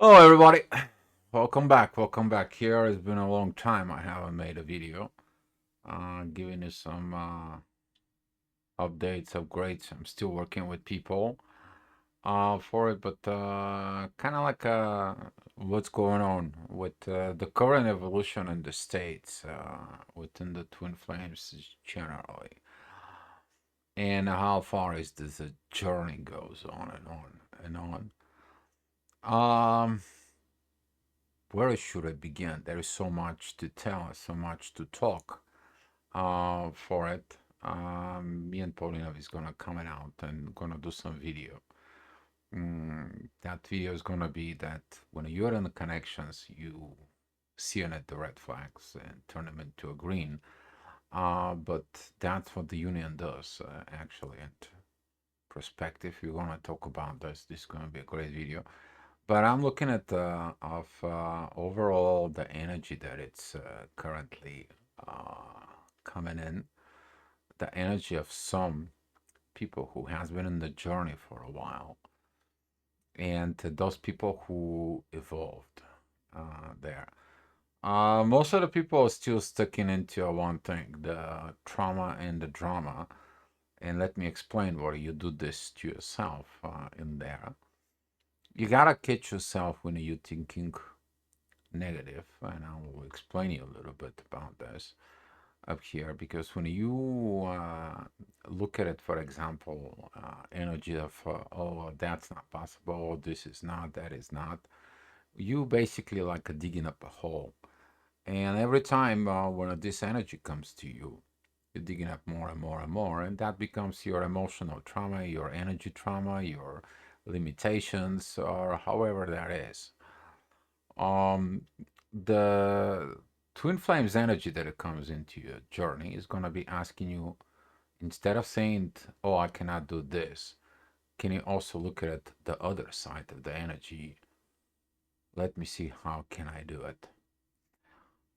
Hello, everybody. Welcome back. Welcome back. Here it's been a long time. I haven't made a video. Giving you some updates, upgrades. I'm still working with people for it, but kind of like what's going on with the current evolution in the states within the twin flames generally, and how far is this journey goes on and on and on. Where should I begin? There is so much to tell, so much to talk for it. Me and Paulina is gonna come out and gonna do some video. That video is gonna be that when you're in the connections, you see in it the red flags and turn them into a green. But that's what the union does, actually. And perspective, we're gonna talk about this. This is gonna be a great video. But I'm looking at overall the energy that it's currently coming in, the energy of some people who has been in the journey for a while, and those people who evolved there. Most of the people are still sticking into one thing, the trauma and the drama. And let me explain why you do this to yourself in there. You gotta catch yourself when you're thinking negative, and I will explain you a little bit about this up here because when you look at it, for example, energy of oh, that's not possible, this is not, that is not, you basically like digging up a hole, and every time when this energy comes to you, you're digging up more and more and more, and that becomes your emotional trauma, your energy trauma, your limitations, or however that is. um the twin flames energy that it comes into your journey is going to be asking you, instead of saying, oh, I cannot do this, can you also look at the other side of the energy? Let me see, how can I do it?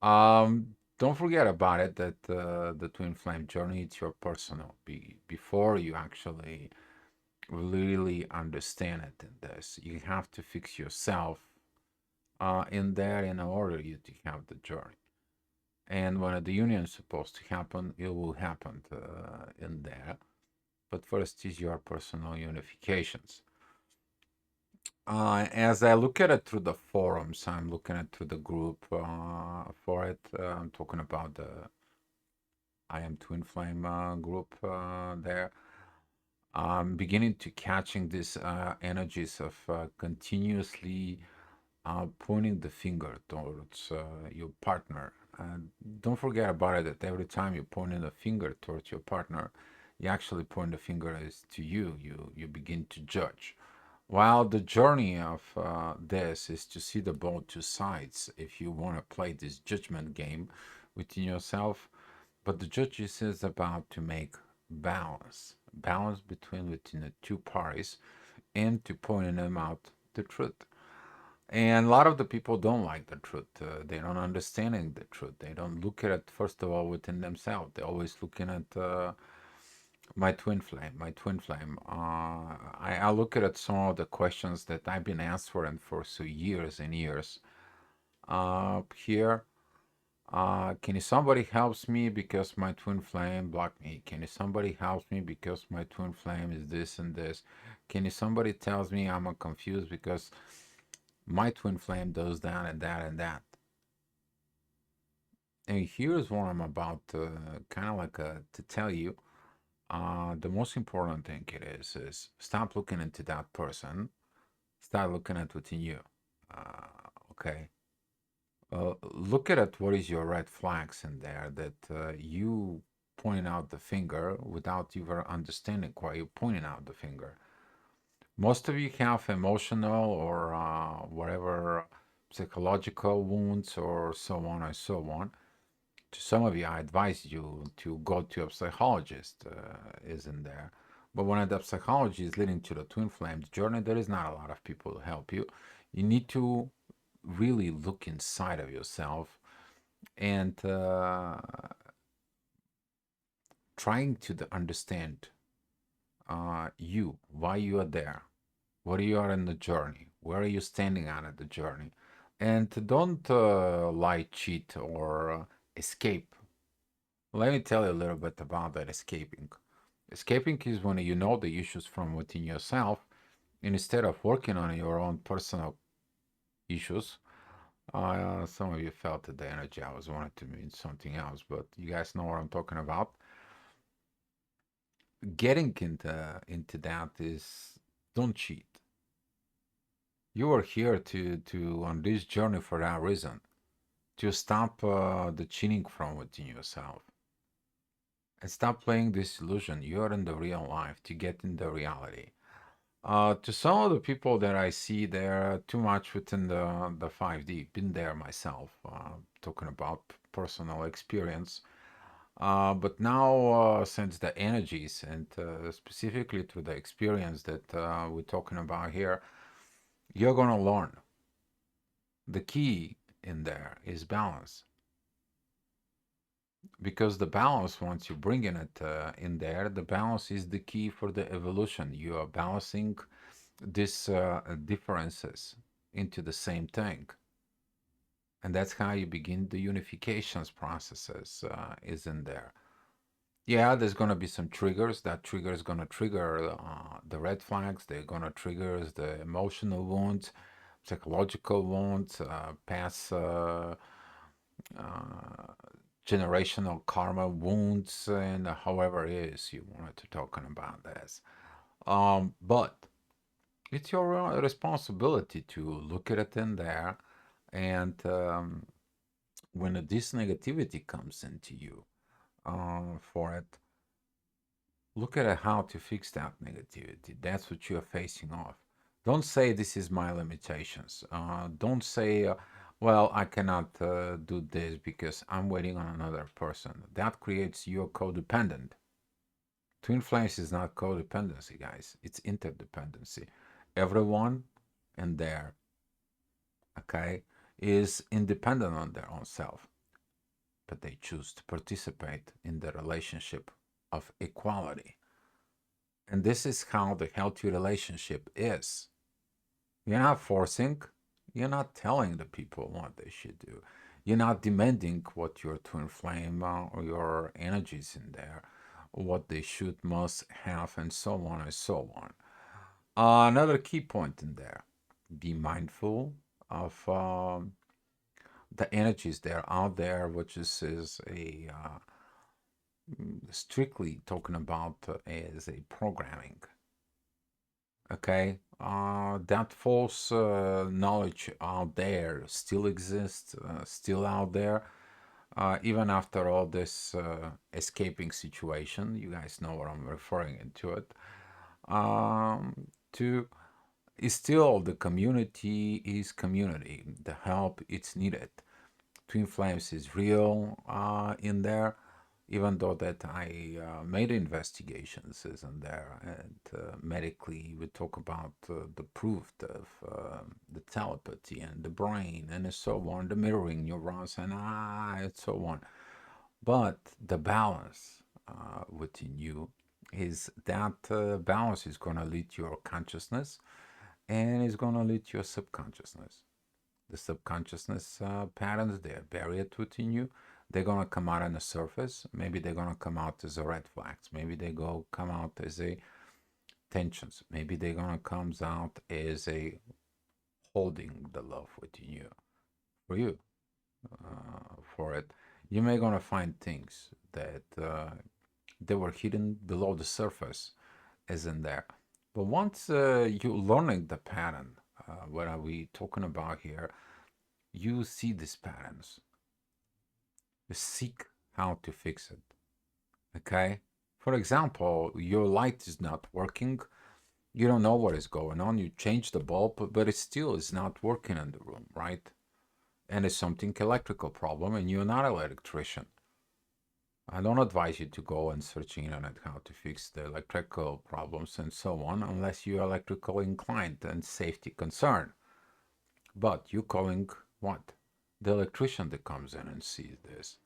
Don't forget about it that the twin flame journey, it's your personal before you actually really understand it. In this, you have to fix yourself in there in order you to have the journey. And when the union is supposed to happen, it will happen in there. But first is your personal unifications. As I look at it through the forums, I'm looking at through the group for it. I'm talking about the I Am Twin Flame group there. I'm beginning to catching these energies of continuously pointing the finger towards your partner. And don't forget about it that every time you're pointing the finger towards your partner, you actually point the finger is to you. You begin to judge. While the journey of this is to see the both two sides, if you want to play this judgment game within yourself, but the judges is about to make balance between within the two parties, and to pointing them out the truth. And a lot of the people don't like the truth. They don't understanding the truth. They don't look at it first of all within themselves. They're always looking at my twin flame. My twin flame. I look at it, some of the questions that I've been answering for so years and years. Here, can somebody helps me because my twin flame blocked me? Can somebody helps me because my twin flame is this and this? Can somebody tells me I'm confused because my twin flame does that and that and that. And here's what I'm about to kind of like to tell you. The most important thing it is stop looking into that person. Start looking at within you. Okay. Look at it. What is your red flags in there that you pointing out the finger without even understanding why you're pointing out the finger. Most of you have emotional or whatever psychological wounds or so on and so on. To some of you, I advise you to go to a psychologist, isn't there? But when the psychology is leading to the twin flames journey, there is not a lot of people to help you. You need to really look inside of yourself and trying to understand you, why you are there, where you are in the journey, where are you standing on at the journey, and don't lie, cheat, or escape. Let me tell you a little bit about that escaping. Escaping is when you know the issues from within yourself, and instead of working on your own personal issues. Some of you felt that the energy I was wanting to mean something else, but you guys know what I'm talking about. Getting into that is, don't cheat. You are here to on this journey for that reason, to stop the cheating from within yourself and stop playing this illusion. You're in the real life to get in the reality. To some of the people that I see, they're too much within the 5D. Been there myself, talking about personal experience. But now, since the energies and specifically to the experience that we're talking about here, you're gonna learn. The key in there is balance, because the balance, once you bring in it in there, the balance is the key for the evolution. You are balancing these differences into the same thing, and that's how you begin the unifications processes is in there. Yeah, there's gonna be some triggers. That trigger is gonna trigger the red flags. They're gonna trigger the emotional wounds, psychological wounds, past uh, generational karma wounds, and however it is you wanted to talking about this. But it's your responsibility to look at it in there, and when this negativity comes into you for it, look at how to fix that negativity. That's what you're facing off. Don't say this is my limitations. Don't say, well, I cannot do this because I'm waiting on another person. That creates your codependent. Twin flames is not codependency, guys. It's interdependency. Everyone in there, okay, is independent on their own self, but they choose to participate in the relationship of equality. And this is how the healthy relationship is. You're not forcing, you're not telling the people what they should do. You're not demanding what your twin flame or your energies in there, what they should, must have, and so on and so on. Another key point in there, be mindful of the energies that are out there, which is a strictly talking about as a programming. Okay, that false knowledge out there still exists, still out there, even after all this escaping situation. You guys know what I'm referring into it. To is still the community is community. The help it's needed. Twin Flames is real in there, even though that I made investigations is in there, and medically we talk about the proof of the telepathy and the brain and so on, the mirroring neurons and so on. But the balance within you is that balance is going to lead your consciousness and is going to lead your subconsciousness. The subconsciousness patterns, they're buried within you. They're going to come out on the surface. Maybe they're going to come out as a red flags. Maybe they go come out as a tensions. Maybe they're going to comes out as a holding the love within you for you for it. You may going to find things that they were hidden below the surface as in there. But once you learning the pattern, what are we talking about here? You see these patterns. You seek how to fix it. Okay? For example, your light is not working. You don't know what is going on. You change the bulb, but it still is not working in the room, right? And it's something electrical problem, and you're not an electrician. I don't advise you to go and search internet how to fix the electrical problems and so on, unless you're electrical inclined and safety concerned. But you calling what? The electrician that comes in and sees this.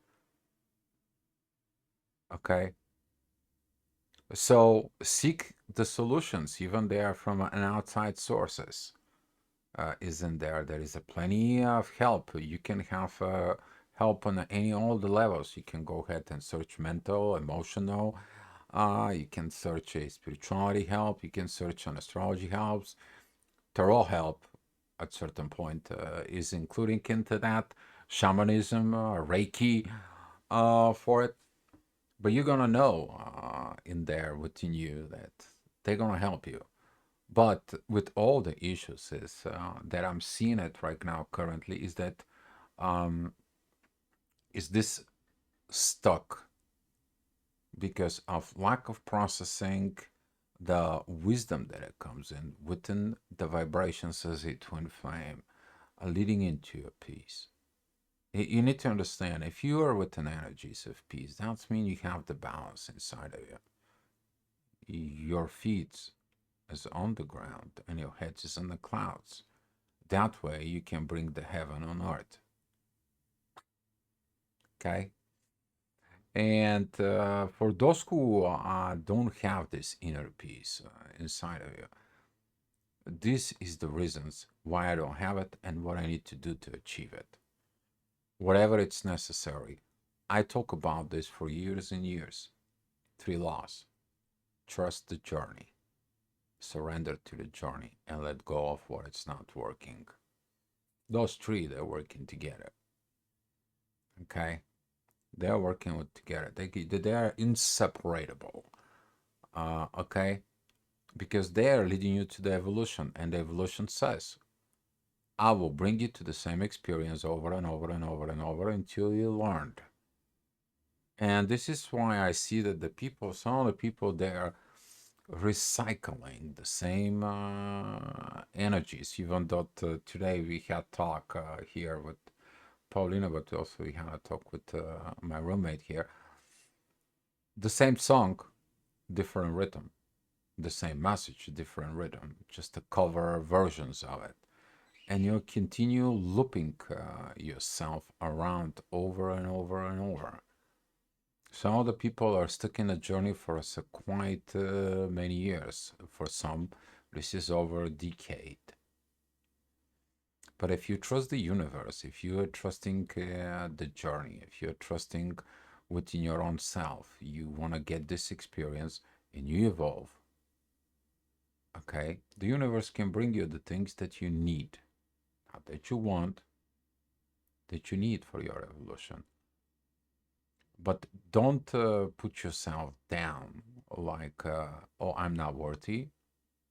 Okay? So seek the solutions, even they are from an outside sources, isn't there. There is a plenty of help. You can have help on any all the levels. You can go ahead and search mental, emotional. You can search a spirituality help. You can search on astrology helps. Tarot help at certain point is including into that. Shamanism, Reiki for it. But you're gonna know in there within you that they're gonna help you. But with all the issues is that I'm seeing it right now currently um, is this stuck because of lack of processing the wisdom that it comes in within the vibrations as a twin flame, leading into your peace. You need to understand if you are within energies of peace, that means you have the balance inside of you. Your feet is on the ground and your head is in the clouds. That way you can bring the heaven on earth. Okay? And for those who don't have this inner peace inside of you, this is the reasons why I don't have it and what I need to do to achieve it. Whatever it's necessary. I talk about this for years and years. 3 laws. Trust the journey. Surrender to the journey and let go of what it's not working. Those 3, they're working together. Okay? They're working with together. They are inseparable. Okay? Because they are leading you to the evolution, and the evolution says, I will bring you to the same experience over and over and over and over until you learned. And this is why I see that some of the people, they are recycling the same energies, even though today we had talk here with Paulina, but also we had a talk with my roommate here. The same song, different rhythm. The same message, different rhythm, just the cover versions of it. And you continue looping yourself around over and over and over. Some of the people are stuck in a journey for quite many years. For some, this is over a decade. But if you trust the universe, if you are trusting the journey, if you're trusting within your own self, you want to get this experience and you evolve. Okay, the universe can bring you the things that you need, not that you want, that you need for your evolution. But don't put yourself down like, oh, I'm not worthy.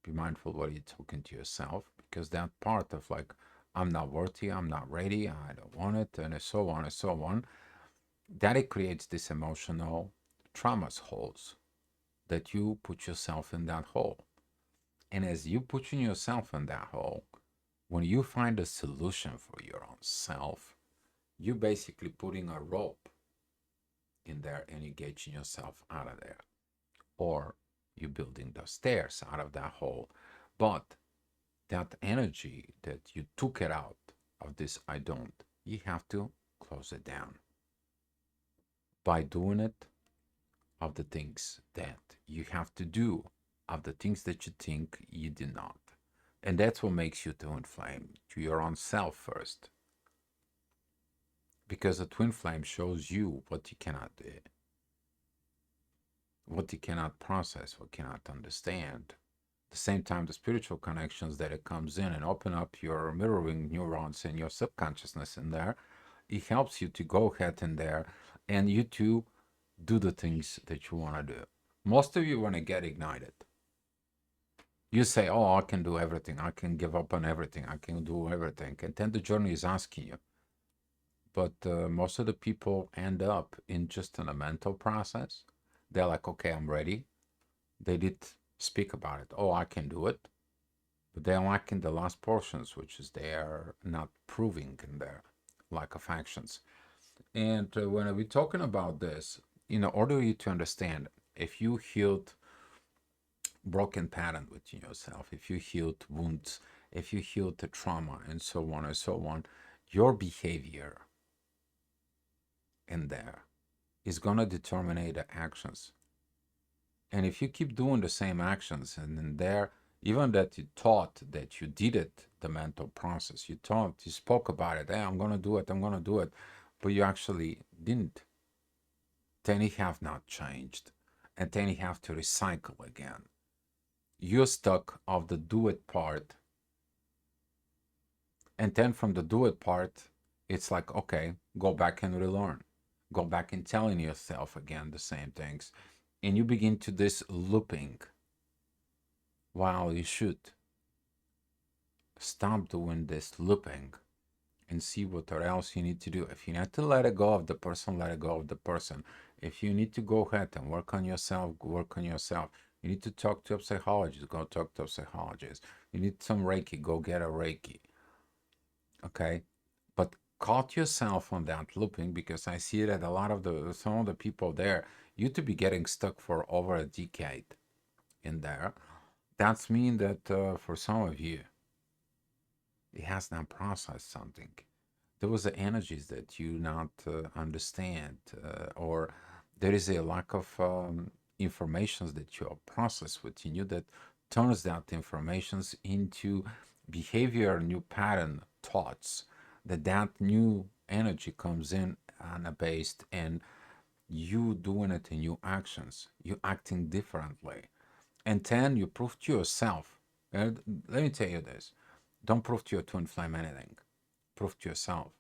Be mindful what you're talking to yourself, because that part of like, I'm not worthy, I'm not ready, I don't want it, and so on and so on, that it creates this emotional traumas holes that you put yourself in that hole. And as you putting yourself in that hole, when you find a solution for your own self, you're basically putting a rope in there and engaging yourself out of there. Or you're building the stairs out of that hole. But that energy that you took it out of this I don't, you have to close it down by doing it of the things that you have to do, of the things that you think you did not. And that's what makes you to inflame to your own self first. Because a twin flame shows you what you cannot do, what you cannot process, what you cannot understand. At the same time, the spiritual connections that it comes in and open up your mirroring neurons and your subconsciousness in there, it helps you to go ahead in there and you to do the things that you want to do. Most of you want to get ignited. You say, oh, I can do everything. I can give up on everything. I can do everything. And then the journey is asking you. But most of the people end up in just in a mental process. They're like, okay, I'm ready. They did speak about it. Oh, I can do it. But they're lacking the last portions, which is they are not proving in their lack of actions. And when we're talking about this, in order you to understand, if you healed broken pattern within yourself, if you healed wounds, if you healed the trauma, and so on and so on, your behavior in there is going to determine the actions. And if you keep doing the same actions, and then there, even that you thought that you did it, the mental process, you thought, you spoke about it, hey, I'm going to do it, I'm going to do it, but you actually didn't, then you have not changed. And then you have to recycle again. You're stuck of the do it part. And then from the do it part, it's like, okay, go back and relearn. Go back and telling yourself again the same things. And you begin to this looping. While you should stop doing this looping and see what else you need to do. If you need to let it go of the person, let it go of the person. If you need to go ahead and work on yourself, work on yourself. You need to talk to a psychologist, go talk to a psychologist. You need some Reiki, go get a Reiki. Okay? But caught yourself on that looping, because I see that a lot of some of the people there used to be getting stuck for over a decade in there. That's mean that for some of you, it has not processed something. There was the energies that you not understand, or there is a lack of informations that you have processed within you that turns that informations into behavior, new pattern thoughts, that new energy comes in and based and you doing it in your actions, you acting differently, and then you prove to yourself. And let me tell you this: don't prove to your twin flame anything. Prove to yourself,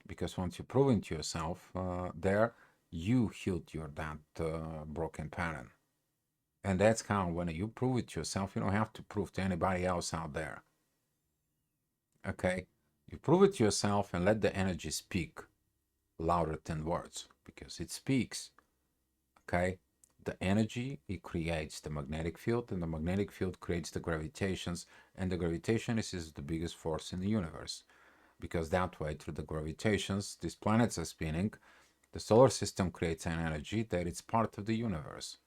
because once you prove it to yourself, there you healed your that broken pattern. And that's how when you prove it to yourself, you don't have to prove to anybody else out there. Okay, you prove it to yourself and let the energy speak louder than words, because it speaks. Okay, the energy, it creates the magnetic field, and the magnetic field creates the gravitations, and the gravitation is the biggest force in the universe, because that way, through the gravitations, these planets are spinning. The solar system creates an energy that it's part of the universe.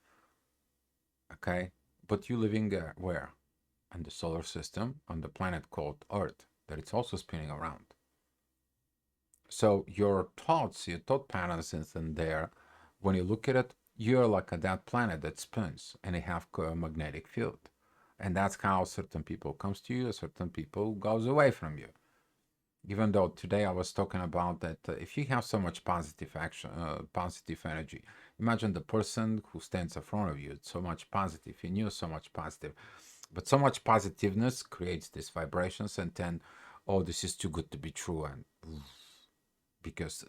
Okay, but you living where? In the solar system, on the planet called Earth, that it's also spinning around. So your thoughts, your thought patterns is in there. When you look at it, you're like that planet that spins, and they have a magnetic field. And that's how certain people comes to you, certain people goes away from you. Even though today I was talking about that, if you have so much positive action, positive energy, imagine the person who stands in front of you. It's so much positive in you, so much positive, but so much positiveness creates these vibrations, and then, oh, this is too good to be true, and because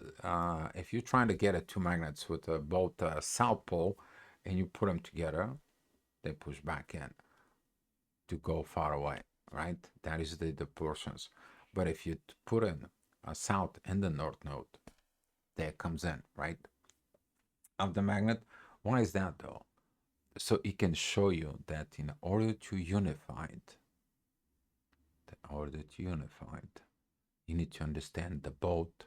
if you're trying to get two magnets with both south pole, and you put them together, they push back in to go far away, right? That is the portions. But if you put in a south and the north node, there comes in, right? Of the magnet. Why is that though? So it can show you that in order to unify it, you need to understand the both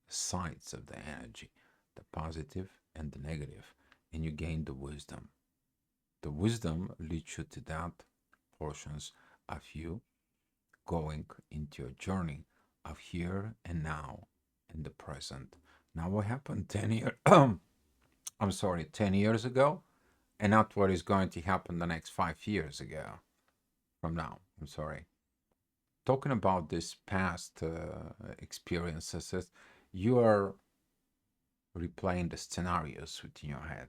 sides of the energy, the positive and the negative, and you gain the wisdom. The wisdom leads you to that portions of you going into a journey of here and now in the present. Now, what happened 10 years, I'm sorry, 10 years ago, and not what is going to happen the next 5 years ago from now. I'm sorry. Talking about this past experiences, you are replaying the scenarios within your head.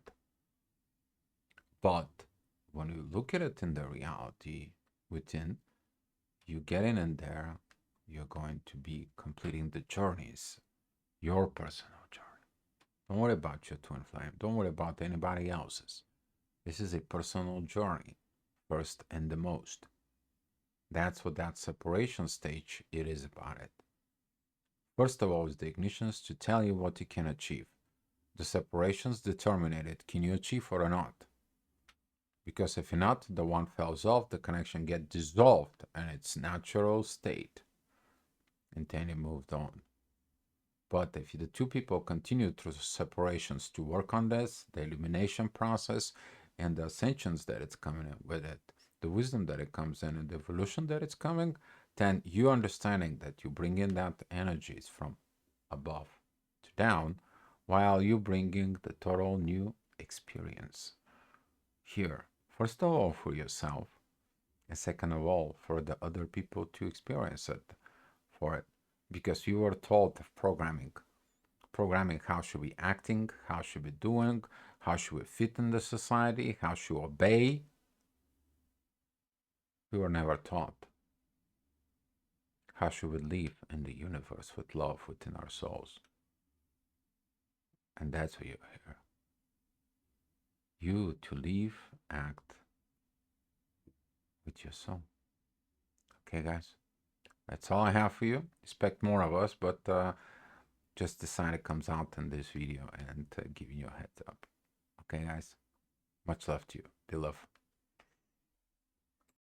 But when you look at it in the reality within, you get in there, you're going to be completing the journeys, your personal journey. Don't worry about your twin flame. Don't worry about anybody else's. This is a personal journey, first and the most. That's what that separation stage it is about it. First of all, is the ignitions to tell you what you can achieve. The separations determine it. Can you achieve or not? Because if you're not, the one falls off, the connection gets dissolved in its natural state, and then it moved on. But if the two people continue through separations to work on this, the elimination process and the ascensions that it's coming in with it, the wisdom that it comes in and the evolution that it's coming, then you understanding that you bring in that energies from above to down, while you bringing the total new experience. here. First of all, for yourself, and second of all, for the other people to experience it, for it, because you were told of programming, how should we acting, how should we doing, how should we fit in the society, how should we obey. We were never taught how should we live in the universe with love within our souls. And that's why you're here. You to live, act with your soul. Okay, guys? That's all I have for you. Expect more of us, but just decided it comes out in this video and giving you a heads up. Okay, guys? Much love to you. Be love.